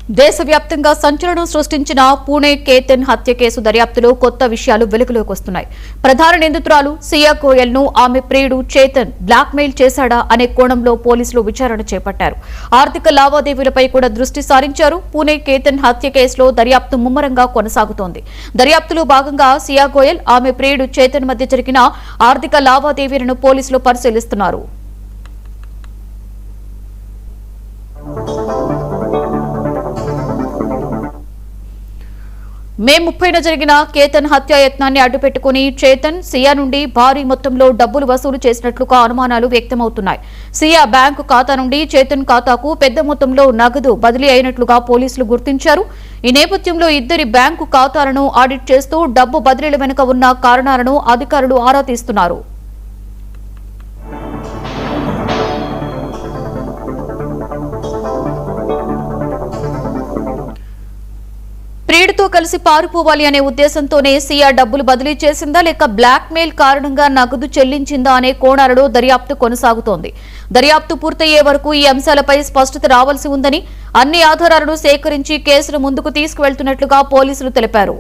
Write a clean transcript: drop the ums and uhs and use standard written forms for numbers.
దేశవ్యాప్తంగా సంచలనం సృష్టించిన పూణే కేతన్ హత్య కేసు దర్యాప్తులో కొత్త విషయాలు వెలుగులోకి వస్తున్నాయి. ప్రధాన నిందితురాలు సియా గోయల్ ను ఆమె ప్రియుడు చేతన్ బ్లాక్మెయిల్ చేశాడా అనే కోణంలో పోలీసులు విచారణ చేపట్టారు. ఆర్థిక లావాదేవీలపై కూడా దృష్టి సారించారు. పూణే కేతన్ హత్య కేసులో దర్యాప్తు ముమ్మరంగా కొనసాగుతోంది. దర్యాప్తులో భాగంగా సియా గోయల్ ఆమె ప్రియుడు చేతన్ మధ్య జరిగిన ఆర్థిక లావాదేవీలను పోలీసులు పరిశీలిస్తున్నారు. మే 30న జరిగిన కేతన్ హత్యాయత్నాన్ని అడ్డుపెట్టుకుని చేతన్ సియా నుండి భారీ మొత్తంలో డబ్బులు వసూలు చేసినట్లుగా అనుమానాలు వ్యక్తమవుతున్నాయి. సియా బ్యాంకు ఖాతా నుండి చేతన్ ఖాతాకు పెద్ద మొత్తంలో నగదు బదిలీ అయినట్లుగా పోలీసులు గుర్తించారు. ఈ నేపథ్యంలో ఇద్దరి బ్యాంకు ఖాతాలను ఆడిట్ చేస్తూ డబ్బు బదిలీల వెనుక ఉన్న కారణాలను అధికారులు ఆరా తీస్తున్నారు. ప్రియుడితో కలిసి పారిపోవాలి అనే ఉద్దేశంతోనే సియా డబ్బులు బదిలీ చేసిందా లేక బ్లాక్ మెయిల్ కారణంగా నగదు చెల్లించిందా అనే కోణాలలో దర్యాప్తు కొనసాగుతోంది. దర్యాప్తు పూర్తయ్యే వరకు ఈ అంశాలపై స్పష్టత రావాల్సి ఉందని, అన్ని ఆధారాలను సేకరించి కేసును ముందుకు తీసుకువెళ్తున్నట్లుగా పోలీసులు తెలిపారు.